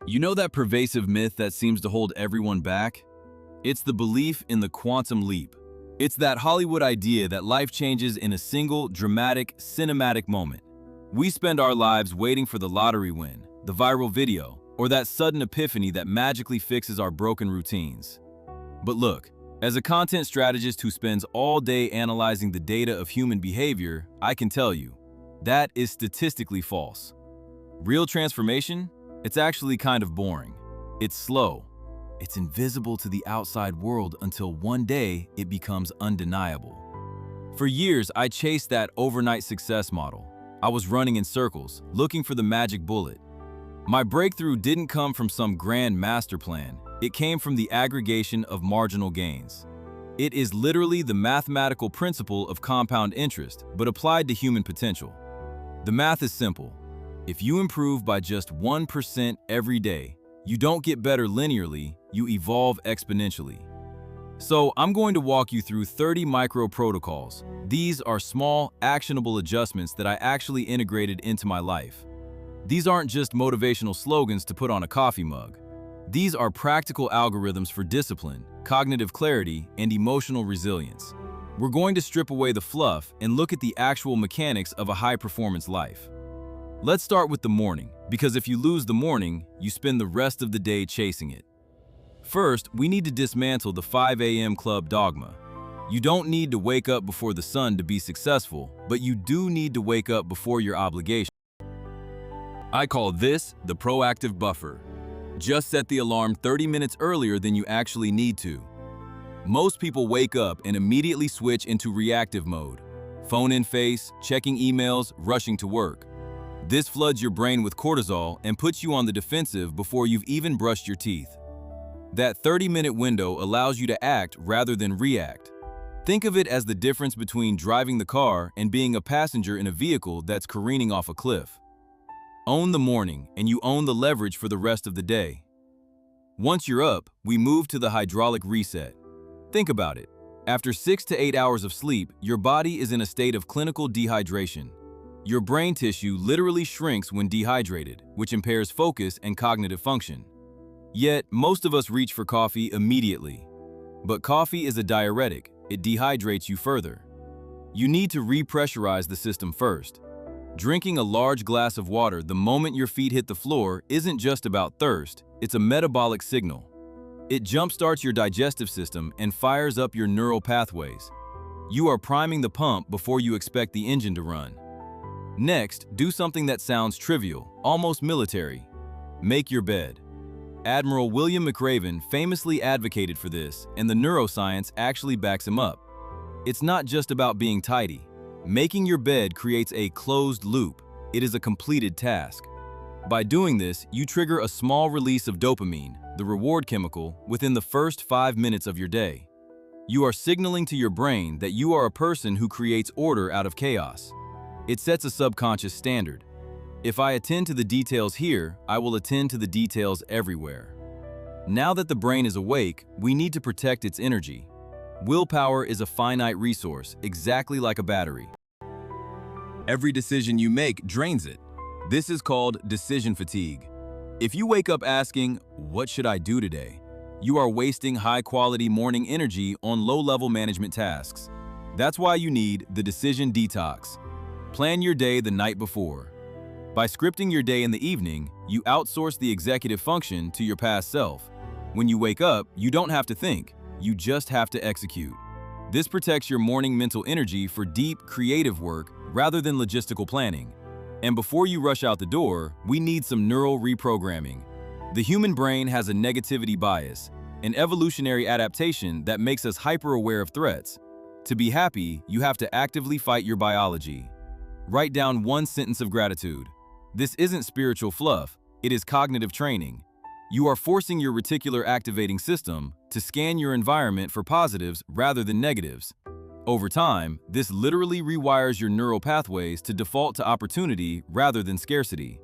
You know that pervasive myth that seems to hold everyone back? It's the belief in the quantum leap. It's that Hollywood idea that life changes in a single, dramatic, cinematic moment. We spend our lives waiting for the lottery win, the viral video, or that sudden epiphany that magically fixes our broken routines. But look, as a content strategist who spends all day analyzing the data of human behavior, I can tell you, that is statistically false. Real transformation? It's actually kind of boring. It's slow. It's invisible to the outside world until one day it becomes undeniable. For years, I chased that overnight success model. I was running in circles, looking for the magic bullet. My breakthrough didn't come from some grand master plan. It came from the aggregation of marginal gains. It is literally the mathematical principle of compound interest, but applied to human potential. The math is simple. If you improve by just 1% every day, you don't get better linearly, you evolve exponentially. So I'm going to walk you through 30 micro protocols. These are small, actionable adjustments that I actually integrated into my life. These aren't just motivational slogans to put on a coffee mug. These are practical algorithms for discipline, cognitive clarity, and emotional resilience. We're going to strip away the fluff and look at the actual mechanics of a high-performance life. Let's start with the morning, because if you lose the morning, you spend the rest of the day chasing it. First, we need to dismantle the 5 a.m. club dogma. You don't need to wake up before the sun to be successful, but you do need to wake up before your obligation. I call this the proactive buffer. Just set the alarm 30 minutes earlier than you actually need to. Most people wake up and immediately switch into reactive mode. Phone in face, checking emails, rushing to work. This floods your brain with cortisol and puts you on the defensive before you've even brushed your teeth. That 30-minute window allows you to act rather than react. Think of it as the difference between driving the car and being a passenger in a vehicle that's careening off a cliff. Own the morning, and you own the leverage for the rest of the day. Once you're up, we move to the hydraulic reset. Think about it. After 6 to 8 hours of sleep, your body is in a state of clinical dehydration. Your brain tissue literally shrinks when dehydrated, which impairs focus and cognitive function. Yet, most of us reach for coffee immediately. But coffee is a diuretic. It dehydrates you further. You need to repressurize the system first. Drinking a large glass of water the moment your feet hit the floor isn't just about thirst, it's a metabolic signal. It jumpstarts your digestive system and fires up your neural pathways. You are priming the pump before you expect the engine to run. Next, do something that sounds trivial, almost military. Make your bed. Admiral William McRaven famously advocated for this, and the neuroscience actually backs him up. It's not just about being tidy. Making your bed creates a closed loop. It is a completed task. By doing this, you trigger a small release of dopamine, the reward chemical, within the first 5 minutes of your day. You are signaling to your brain that you are a person who creates order out of chaos. It sets a subconscious standard. If I attend to the details here, I will attend to the details everywhere. Now that the brain is awake, we need to protect its energy. Willpower is a finite resource, exactly like a battery. Every decision you make drains it. This is called decision fatigue. If you wake up asking, "What should I do today?" you are wasting high-quality morning energy on low-level management tasks. That's why you need the decision detox. Plan your day the night before. By scripting your day in the evening, you outsource the executive function to your past self. When you wake up, you don't have to think, you just have to execute. This protects your morning mental energy for deep, creative work rather than logistical planning. And before you rush out the door, we need some neural reprogramming. The human brain has a negativity bias, an evolutionary adaptation that makes us hyper-aware of threats. To be happy, you have to actively fight your biology. Write down one sentence of gratitude. This isn't spiritual fluff, it is cognitive training. You are forcing your reticular activating system to scan your environment for positives rather than negatives. Over time, this literally rewires your neural pathways to default to opportunity rather than scarcity.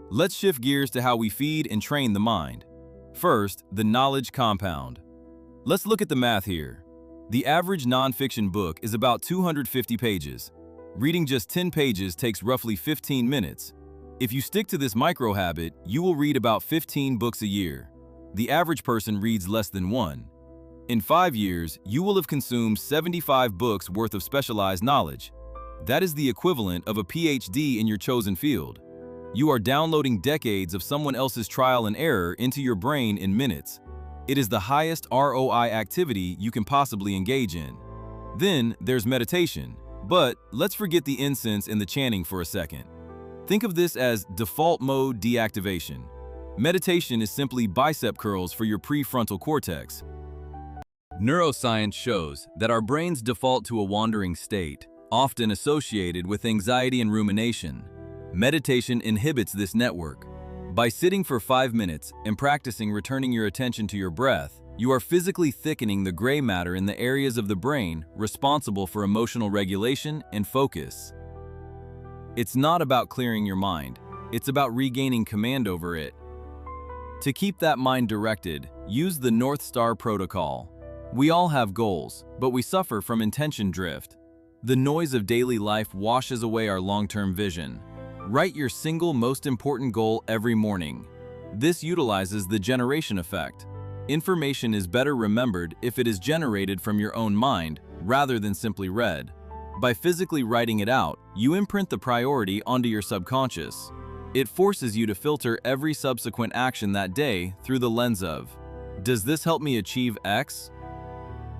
Let's shift gears to how we feed and train the mind. First, the knowledge compound. Let's look at the math here. The average nonfiction book is about 250 pages. Reading just 10 pages takes roughly 15 minutes. If you stick to this micro habit, you will read about 15 books a year. The average person reads less than one. In 5 years, you will have consumed 75 books worth of specialized knowledge. That is the equivalent of a PhD in your chosen field. You are downloading decades of someone else's trial and error into your brain in minutes. It is the highest ROI activity you can possibly engage in. Then there's meditation. But let's forget the incense and the chanting for a second. Think of this as default mode deactivation. Meditation is simply bicep curls for your prefrontal cortex. Neuroscience shows that our brains default to a wandering state, often associated with anxiety and rumination. Meditation inhibits this network. By sitting for 5 minutes and practicing returning your attention to your breath, you are physically thickening the gray matter in the areas of the brain responsible for emotional regulation and focus. It's not about clearing your mind, it's about regaining command over it. To keep that mind directed, use the North Star Protocol. We all have goals, but we suffer from intention drift. The noise of daily life washes away our long-term vision. Write your single most important goal every morning. This utilizes the generation effect. Information is better remembered if it is generated from your own mind rather than simply read. By physically writing it out, you imprint the priority onto your subconscious. It forces you to filter every subsequent action that day through the lens of, does this help me achieve X?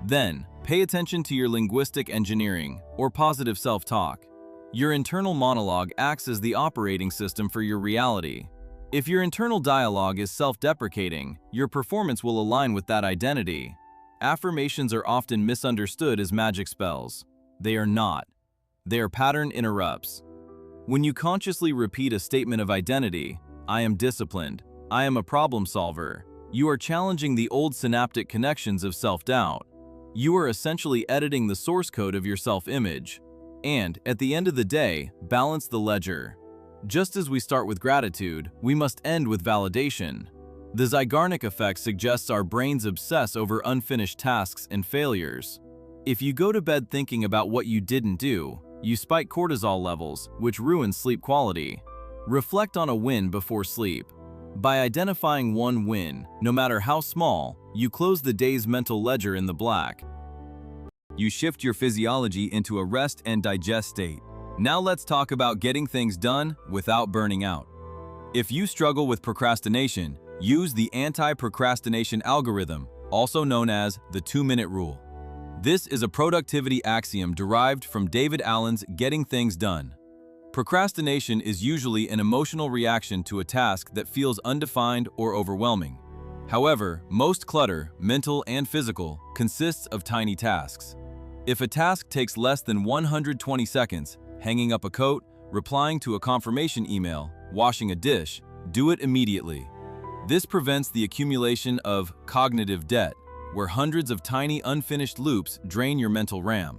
Then, pay attention to your linguistic engineering, or positive self-talk. Your internal monologue acts as the operating system for your reality. If your internal dialogue is self-deprecating, your performance will align with that identity. Affirmations are often misunderstood as magic spells. They are not. They are pattern interrupts. When you consciously repeat a statement of identity, I am disciplined, I am a problem solver, you are challenging the old synaptic connections of self-doubt. You are essentially editing the source code of your self-image. And, at the end of the day, balance the ledger. Just as we start with gratitude, we must end with validation. The Zeigarnik Effect suggests our brains obsess over unfinished tasks and failures. If you go to bed thinking about what you didn't do, you spike cortisol levels, which ruins sleep quality. Reflect on a win before sleep. By identifying one win, no matter how small, you close the day's mental ledger in the black. You shift your physiology into a rest and digest state. Now let's talk about getting things done without burning out. If you struggle with procrastination, use the Anti-Procrastination Algorithm, also known as the 2-minute rule. This is a productivity axiom derived from David Allen's Getting Things Done. Procrastination is usually an emotional reaction to a task that feels undefined or overwhelming. However, most clutter, mental and physical, consists of tiny tasks. If a task takes less than 120 seconds, hanging up a coat, replying to a confirmation email, washing a dish, do it immediately. This prevents the accumulation of cognitive debt, where hundreds of tiny unfinished loops drain your mental RAM.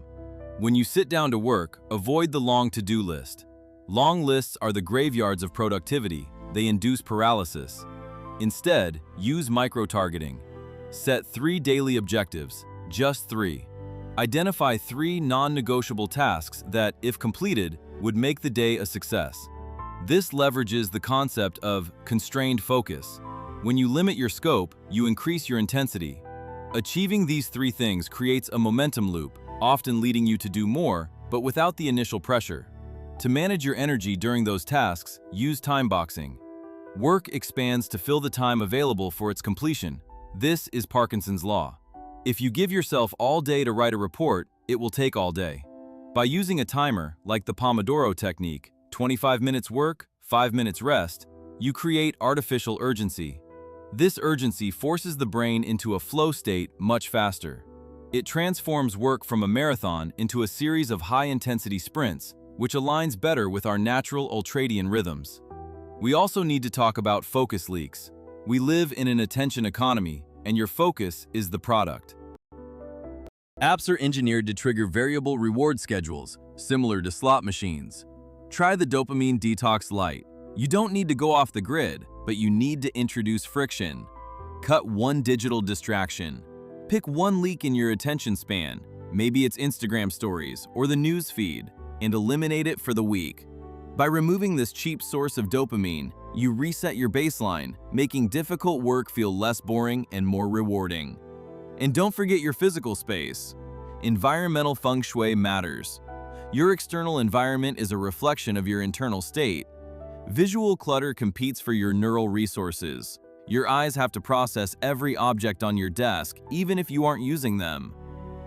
When you sit down to work, avoid the long to-do list. Long lists are the graveyards of productivity. They induce paralysis. Instead, use micro-targeting. Set 3 daily objectives, just 3. Identify 3 non-negotiable tasks that, if completed, would make the day a success. This leverages the concept of constrained focus. When you limit your scope, you increase your intensity. Achieving these 3 things creates a momentum loop, often leading you to do more, but without the initial pressure. To manage your energy during those tasks, use time boxing. Work expands to fill the time available for its completion. This is Parkinson's Law. If you give yourself all day to write a report, it will take all day. By using a timer, like the Pomodoro technique, 25 minutes work, 5 minutes rest, you create artificial urgency. This urgency forces the brain into a flow state much faster. It transforms work from a marathon into a series of high-intensity sprints, which aligns better with our natural ultradian rhythms. We also need to talk about focus leaks. We live in an attention economy, and your focus is the product. Apps are engineered to trigger variable reward schedules, similar to slot machines. Try the Dopamine Detox Lite. You don't need to go off the grid, but you need to introduce friction. Cut one digital distraction. Pick one leak in your attention span, maybe it's Instagram stories or the news feed, and eliminate it for the week. By removing this cheap source of dopamine, you reset your baseline, making difficult work feel less boring and more rewarding. And don't forget your physical space. Environmental feng shui matters. Your external environment is a reflection of your internal state. Visual clutter competes for your neural resources. Your eyes have to process every object on your desk, even if you aren't using them.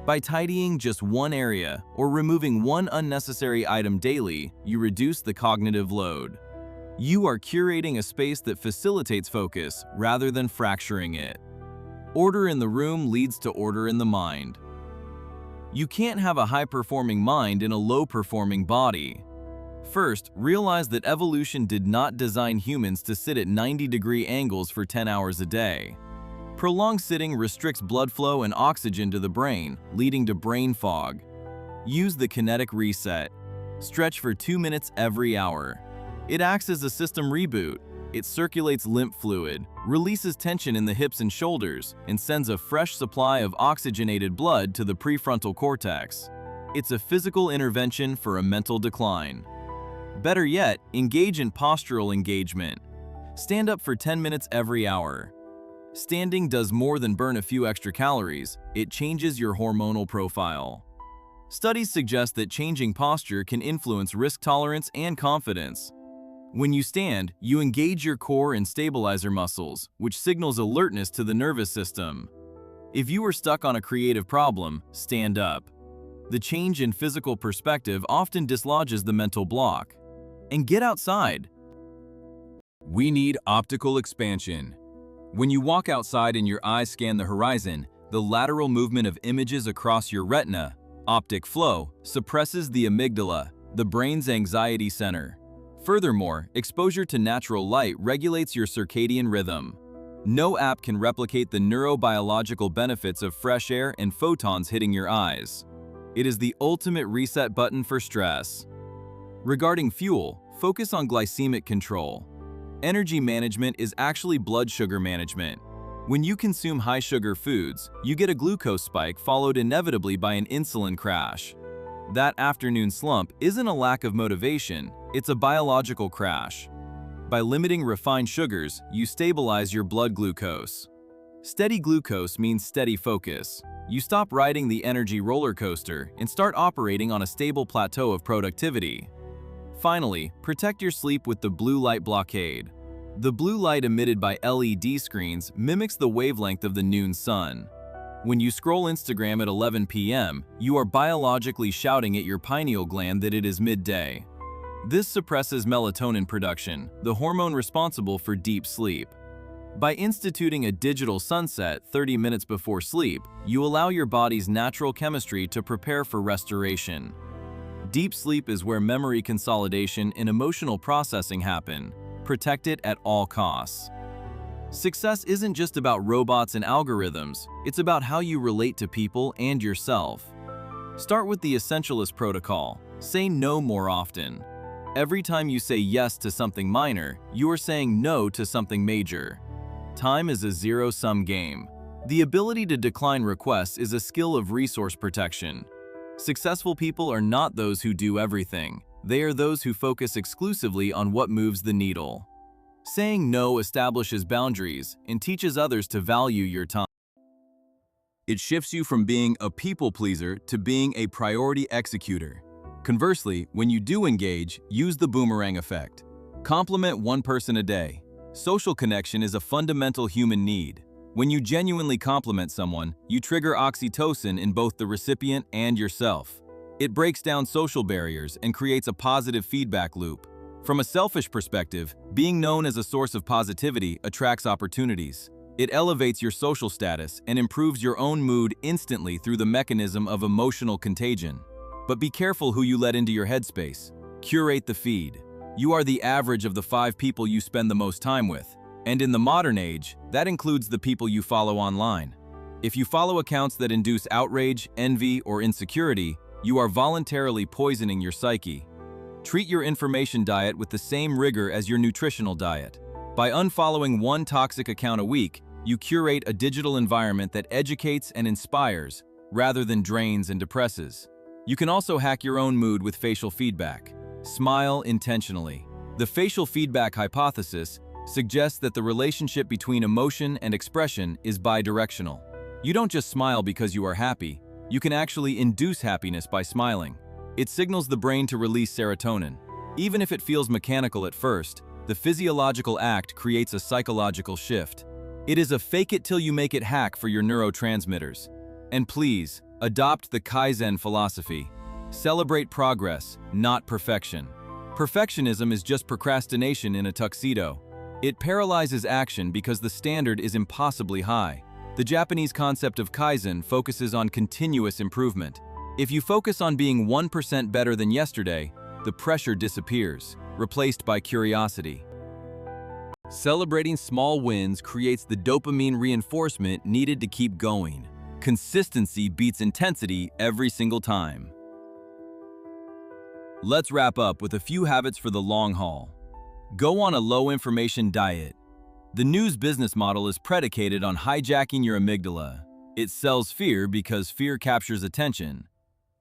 By tidying just one area or removing one unnecessary item daily, you reduce the cognitive load. You are curating a space that facilitates focus rather than fracturing it. Order in the room leads to order in the mind. You can't have a high-performing mind in a low-performing body. First, realize that evolution did not design humans to sit at 90-degree angles for 10 hours a day. Prolonged sitting restricts blood flow and oxygen to the brain, leading to brain fog. Use the Kinetic Reset. Stretch for 2 minutes every hour. It acts as a system reboot. It circulates lymph fluid, releases tension in the hips and shoulders, and sends a fresh supply of oxygenated blood to the prefrontal cortex. It's a physical intervention for a mental decline. Better yet, engage in postural engagement. Stand up for 10 minutes every hour. Standing does more than burn a few extra calories, it changes your hormonal profile. Studies suggest that changing posture can influence risk tolerance and confidence. When you stand, you engage your core and stabilizer muscles, which signals alertness to the nervous system. If you are stuck on a creative problem, stand up. The change in physical perspective often dislodges the mental block. And get outside. We need optical expansion. When you walk outside and your eyes scan the horizon, the lateral movement of images across your retina, optic flow, suppresses the amygdala, the brain's anxiety center. Furthermore, exposure to natural light regulates your circadian rhythm. No app can replicate the neurobiological benefits of fresh air and photons hitting your eyes. It is the ultimate reset button for stress. Regarding fuel, focus on glycemic control. Energy management is actually blood sugar management. When you consume high-sugar foods, you get a glucose spike followed inevitably by an insulin crash. That afternoon slump isn't a lack of motivation, it's a biological crash. By limiting refined sugars, you stabilize your blood glucose. Steady glucose means steady focus. You stop riding the energy roller coaster and start operating on a stable plateau of productivity. Finally, protect your sleep with the blue light blockade. The blue light emitted by LED screens mimics the wavelength of the noon sun. When you scroll Instagram at 11 p.m., you are biologically shouting at your pineal gland that it is midday. This suppresses melatonin production, the hormone responsible for deep sleep. By instituting a digital sunset 30 minutes before sleep, you allow your body's natural chemistry to prepare for restoration. Deep sleep is where memory consolidation and emotional processing happen. Protect it at all costs. Success isn't just about robots and algorithms, it's about how you relate to people and yourself. Start with the Essentialist Protocol. Say no more often. Every time you say yes to something minor, you are saying no to something major. Time is a zero-sum game. The ability to decline requests is a skill of resource protection. Successful people are not those who do everything. They are those who focus exclusively on what moves the needle. Saying no establishes boundaries and teaches others to value your time. It shifts you from being a people pleaser to being a priority executor. Conversely, when you do engage, use the Boomerang Effect. Compliment one person a day. Social connection is a fundamental human need. When you genuinely compliment someone, you trigger oxytocin in both the recipient and yourself. It breaks down social barriers and creates a positive feedback loop. From a selfish perspective, being known as a source of positivity attracts opportunities. It elevates your social status and improves your own mood instantly through the mechanism of emotional contagion. But be careful who you let into your headspace. Curate the feed. You are the average of the 5 people you spend the most time with. And in the modern age, that includes the people you follow online. If you follow accounts that induce outrage, envy, or insecurity, you are voluntarily poisoning your psyche. Treat your information diet with the same rigor as your nutritional diet. By unfollowing one toxic account a week, you curate a digital environment that educates and inspires, rather than drains and depresses. You can also hack your own mood with facial feedback. Smile intentionally. The facial feedback hypothesis suggests that the relationship between emotion and expression is bidirectional. You don't just smile because you are happy, you can actually induce happiness by smiling. It signals the brain to release serotonin. Even if it feels mechanical at first, the physiological act creates a psychological shift. It is a fake-it-till-you-make-it hack for your neurotransmitters. And please, adopt the Kaizen philosophy. Celebrate progress, not perfection. Perfectionism is just procrastination in a tuxedo. It paralyzes action because the standard is impossibly high. The Japanese concept of Kaizen focuses on continuous improvement. If you focus on being 1% better than yesterday, the pressure disappears, replaced by curiosity. Celebrating small wins creates the dopamine reinforcement needed to keep going. Consistency beats intensity every single time. Let's wrap up with a few habits for the long haul. Go on a low-information diet. The news business model is predicated on hijacking your amygdala. It sells fear because fear captures attention.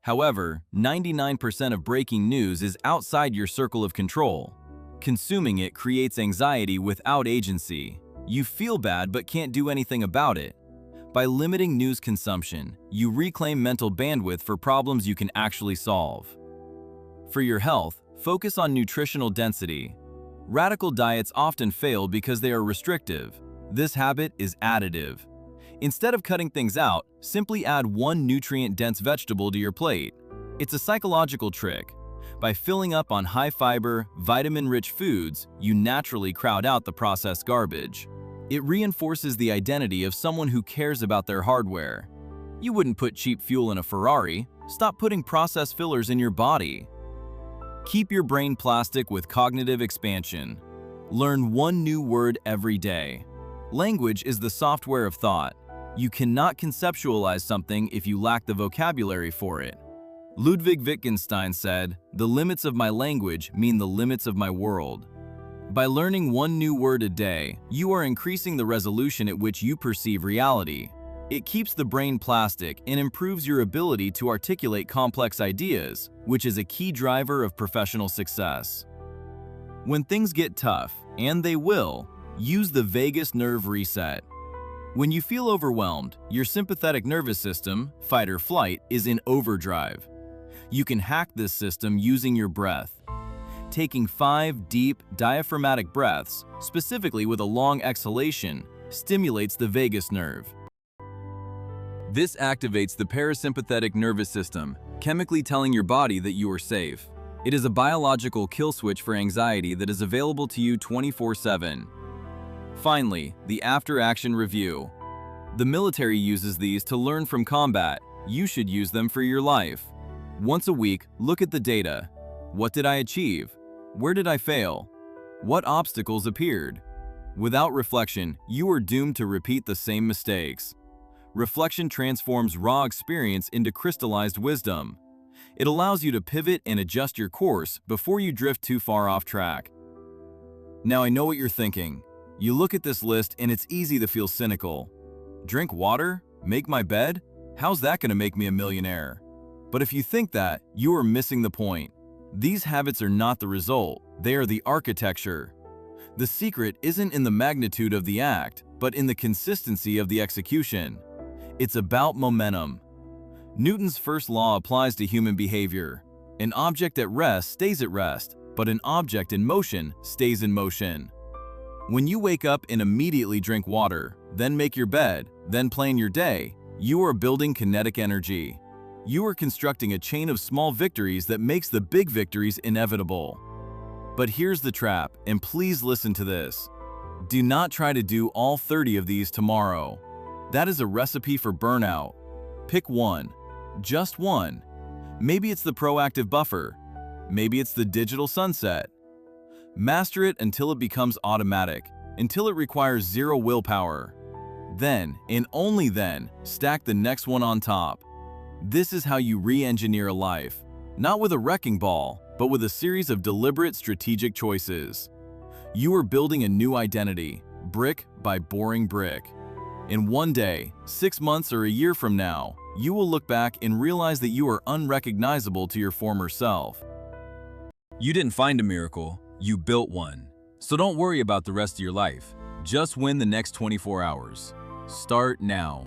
However, 99% of breaking news is outside your circle of control. Consuming it creates anxiety without agency. You feel bad but can't do anything about it. By limiting news consumption, you reclaim mental bandwidth for problems you can actually solve. For your health, focus on nutritional density. Radical diets often fail because they are restrictive. This habit is additive. Instead of cutting things out, simply add one nutrient-dense vegetable to your plate. It's a psychological trick. By filling up on high-fiber, vitamin-rich foods, you naturally crowd out the processed garbage. It reinforces the identity of someone who cares about their hardware. You wouldn't put cheap fuel in a Ferrari. Stop putting processed fillers in your body. Keep your brain plastic with cognitive expansion. Learn one new word every day. Language is the software of thought. You cannot conceptualize something if you lack the vocabulary for it. Ludwig Wittgenstein said, "The limits of my language mean the limits of my world." By learning one new word a day, you are increasing the resolution at which you perceive reality. It keeps the brain plastic and improves your ability to articulate complex ideas, which is a key driver of professional success. When things get tough, and they will, use the vagus nerve reset. When you feel overwhelmed, your sympathetic nervous system, fight or flight, is in overdrive. You can hack this system using your breath. Taking 5 deep, diaphragmatic breaths, specifically with a long exhalation, stimulates the vagus nerve. This activates the parasympathetic nervous system, chemically telling your body that you are safe. It is a biological kill switch for anxiety that is available to you 24/7. Finally, the after-action review. The military uses these to learn from combat. You should use them for your life. Once a week, look at the data. What did I achieve? Where did I fail? What obstacles appeared? Without reflection, you are doomed to repeat the same mistakes. Reflection transforms raw experience into crystallized wisdom. It allows you to pivot and adjust your course before you drift too far off track. Now I know what you're thinking. You look at this list and it's easy to feel cynical. Drink water? Make my bed? How's that going to make me a millionaire? But if you think that, you are missing the point. These habits are not the result, they are the architecture. The secret isn't in the magnitude of the act, but in the consistency of the execution. It's about momentum. Newton's first law applies to human behavior. An object at rest stays at rest, but an object in motion stays in motion. When you wake up and immediately drink water, then make your bed, then plan your day, you are building kinetic energy. You are constructing a chain of small victories that makes the big victories inevitable. But here's the trap, and please listen to this. Do not try to do all 30 of these tomorrow. That is a recipe for burnout. Pick one. Just one. Maybe it's the proactive buffer. Maybe it's the digital sunset. Master it until it becomes automatic, until it requires zero willpower. Then, and only then, stack the next one on top. This is how you re-engineer a life, not with a wrecking ball, but with a series of deliberate strategic choices. You are building a new identity, brick by boring brick. And one day, 6 months or a year from now, you will look back and realize that you are unrecognizable to your former self. You didn't find a miracle, you built one. So don't worry about the rest of your life. Just win the next 24 hours. Start now.